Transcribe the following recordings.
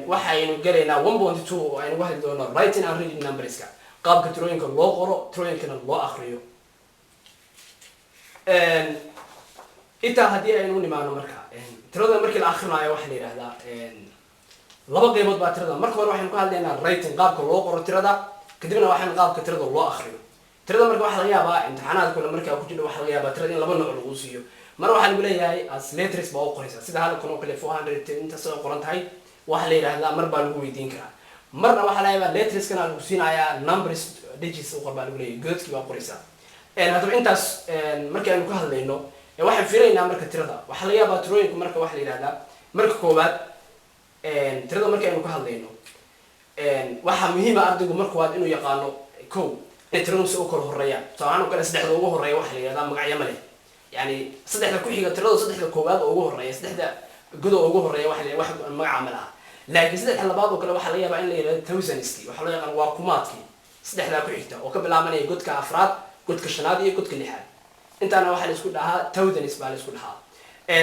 waxaynu galaynaa 1.2 oo aynu ku hadli doono writing and reading numberska qaabka tirooyinka loo qoro tirooyinkana loo akhriyo inta hadii aynu nimaano marka tirada markii la akhrinayo waxa la yiraahdaa laba qaybood baa tirada marka hore waxaynu ku hadlaynaa writing qaabka loo qoro tirada kadibna waxaynu qaabka tirada loo akhriyo tirada marka waxa laga yaabaa imtixaanaadka kale marka ku jiro waxa laga yaabaa tirada in laba nooc lagu siiyo mar waxa lagu leeyahay as letters baa u qoraysa sida halkan oo kale 400 inta soo qoran tahay waxa la yiraahdaa mar baa lagu weydiin karaa marna waxa la yaabaa letters kana lagu siinayaa numbers digits oo qorba lagu leeyahay goodkii baa qoraysa hadaba intaas markii aynu ka hadlayno waxaan fiireynaa marka tirada waxa laga yaabaa tirooyinku marka waxa la yiraahdaa marka koobaad tirada markii aynu ka hadlayno waxa muhiim ah ardaygu marka waad inuu yaqaano kow tiradu soo kala horeeya sababta kale saddexda ugu horeeya waxa la yiraahdaa magacyo male يعني صدحنا كوحية ترى صدحنا كوباد أو جوهر رئيس صدحنا جدو أو جوهر رئيس واحد ما عملها لكن صدحنا بعض وكلا واحد ليه بقى اللي توزنسكي واحد ليه كان واقماتكي صدحنا كوحية وقبل عملية جد كأفراد جد كشنادي جد كنحال أنت أنا واحد يسكت لها توزنس باليسكت لها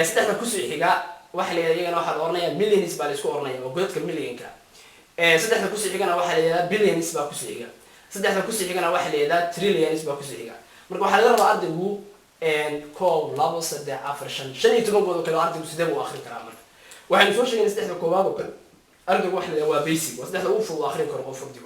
صدحنا كسر حاجة واحد ليه أنا واحد أورنيا مليون نسبة باليسكت أورنيا وجد كمليون كا صدحنا كسر حاجة أنا واحد ليه بليون نسبة كسر حاجة صدحنا كسر حاجة أنا واحد ليه تريليون نسبة كسر حاجة مركو واحد ليه رأى أرده كوب لابو صدق عفر شن يتقبل كل أرض وسدب وآخر كلامنا وحين سوى شيء نستحدث كوباد وكل أرض واحد هو بيسي وسدح أوفر وآخر كرقو فرديو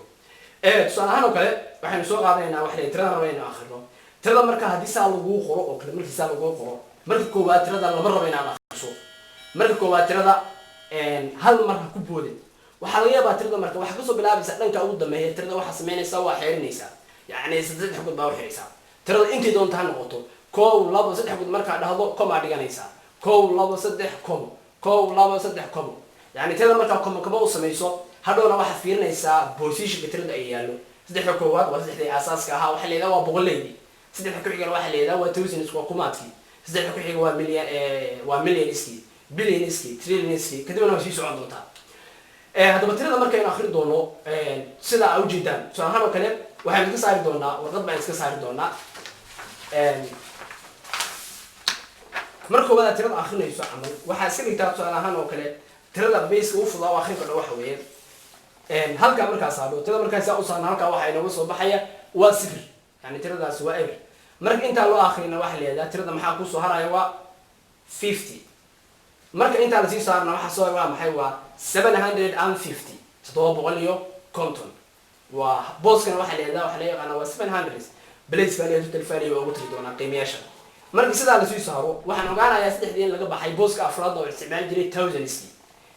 تصنع هنا وكل وحين سوى قاعدين واحد ترى رأينا آخره ترى مركز هذه سال وجو خروق وكل مركز سال وجو خروق مركز كوباد ترى ده مرة بين على خشوع مركز كوباد ترى ده هل مرة كوبودين وحاليا بترى ده مركز واحد قصو بلعب سألنا كأود ما هي ترى ده واحد سمعني سوا حير نيسا يعني صدق حقول باو حيسا ترى أنت دون تهنا قطو كو لابو صدح قد مركع دهضو كم عديانيسا كو لابو صدح كو لابو صدح كم يعني تلا مركع كم وسميسو هذول واحد فيرنيسا بوزيشن بترد أيالو صدح كوات وصدح دي أساس كها واحد لذا وبغليدي صدح كوحي واحد لذا وتوزن سوا كوماتي صدح كوحي ومليون إسكي بليون إسكي تريليون إسكي كده ما في سؤال دوتا هذا بترد مركع آخر دونو سلا أو جدا سؤال كلام واحد كسر دونا وقد ما يسكسر دونا marka wada tirada akhrinayso camal waxa iska dhigtaa su'aal ahaan oo kale tirada base uu fudaa akhrin karo waxa weeyaan halka markaas aado tirada markaas u saaran halka waxa inoo soo baxaya waa sifir yani tiradaas waa eber marka inta loo akhrina waxa leeyahay tirada maxaa ku soo haraya waa 50 marka inta la sii saarna waxa soo waa maxay waa 750 750 konton waa booskan waxa leeyahay waxa leeyahay waa 700 بليز فاليو تلفالي وقتل دونا قيمياشا markii sida la soo saaro waxaan ogaanayaa saddexdii laga baxay booska afraad oo isticmaal jiray 1000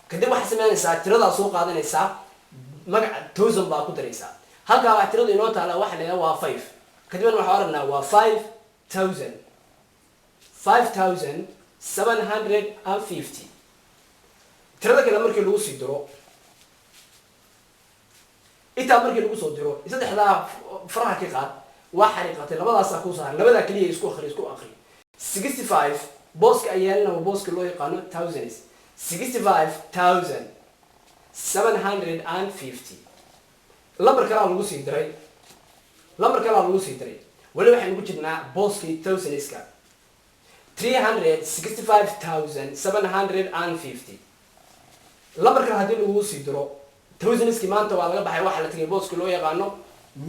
kadib waxa sameynaysaa tirada soo qaadanaysaa magac 1000 baa ku daraysaa halka waxa tirada inoo taala waxa leeyahay waa 5 kadib waxa oranaa waa 5750 tirada kale markii lagu sii diro inta markii lagu soo diro saddexda faraha ka qaad waxa xariiqatay labadaas ku saaran labada kaliya isku akhri 65 booska ayaalna waa booska loo yaqaano thousands 65750 lambar kale lagu sii diray wali waxaan ugu jirnaa booskii thousands-ka 365750 lambar kale hadii lagu sii diro thousands-ki maanta waa laga baxay waxa la tagay booska loo yaqaano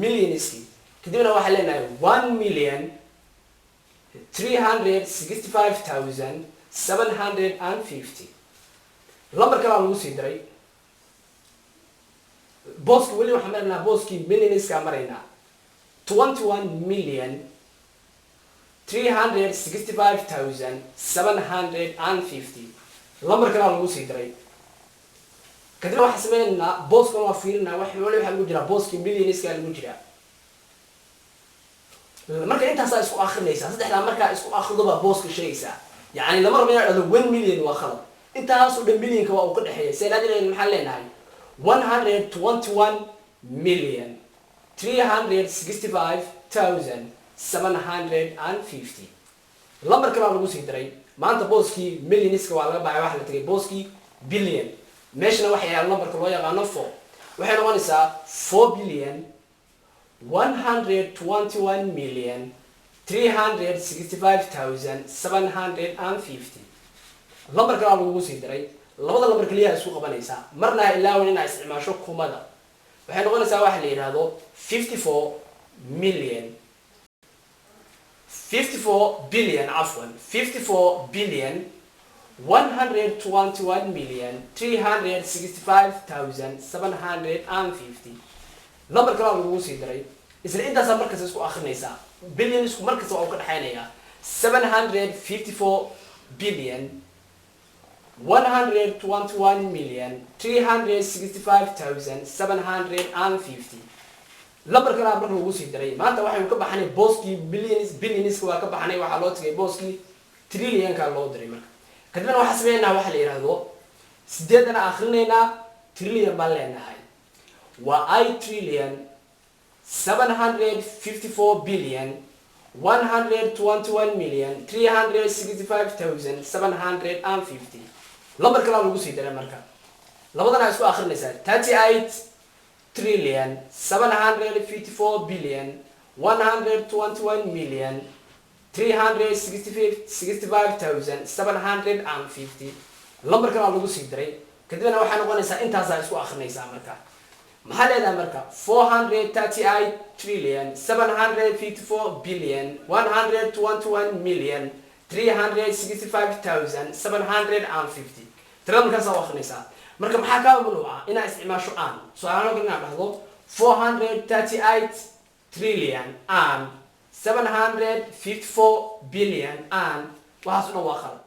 millions-ki kadibna waxa leenahay 1,365,750 lambar kale lagu sii diray booska wali waxa marnaa booskii millions-ka marayna 21,365,750 lambar kale lagu sii diray kadib waxa sameeynaa booskan waa fiirinaa waxa wali waxa lagu jira booskii millions-ka lagu jira marka intaas ay isku akhrinaysaa saddexda marka isku akhridoba booska sheegaysa yani lama rabo inaad 1 million waa khalad intaas oo dhan millionka waa uu ka dhaxeeyay saylaadina maxaa leenahay 121,365,750 lambar kale lagu sii diray maanta booskii millions-ka waa laga baxay waxa la tagay booskii billion meeshana waxa yaal lambarka loo yaqaano 4 waxay noqonaysaa 4 billion 121,365,750 lambar kale lagu sii diray labada lambar kaliya isku qabanaysaa marna ha ilaawan inaad isticmaasho kumada waxay noqonaysaa waxa la yiraahdo 54 million 54 billion عفوا 54 billion 121,365,750 number kale lagu sii daray isla intaas markaas isku akhrinaysaa billion isku markaas waa ka dhaxaynaya 754 billion 121,365,750 number kale marka lagu sii daray maanta waxaynu ka baxnay booski billions waa ka baxnay waxa loo tagay booski trillion ka loo diray marka kadibna waxa sameeynaa waxa la yiraahdo sideedana akhrineynaa trillion baan leenahay waa I trillion 754 billion 121,365,750 number kale lagu sii daray marka labadana isku akhrinaysaa 38 trillion 754 billion 121,365,750 number kale lagu sii daray kadibna waxa noqonaysaa intaas ay isku akhrinaysaa marka maxaa leedahay marka 438 trillion 754 billion 121,365,750 tirada markaas waa akhrinaysaa marka maxaa ka mamnuuca inaad isticmaasho aan su'aalo kale inaad dhahdo 438 trillion and 754 billion and waxaas oo waa khalad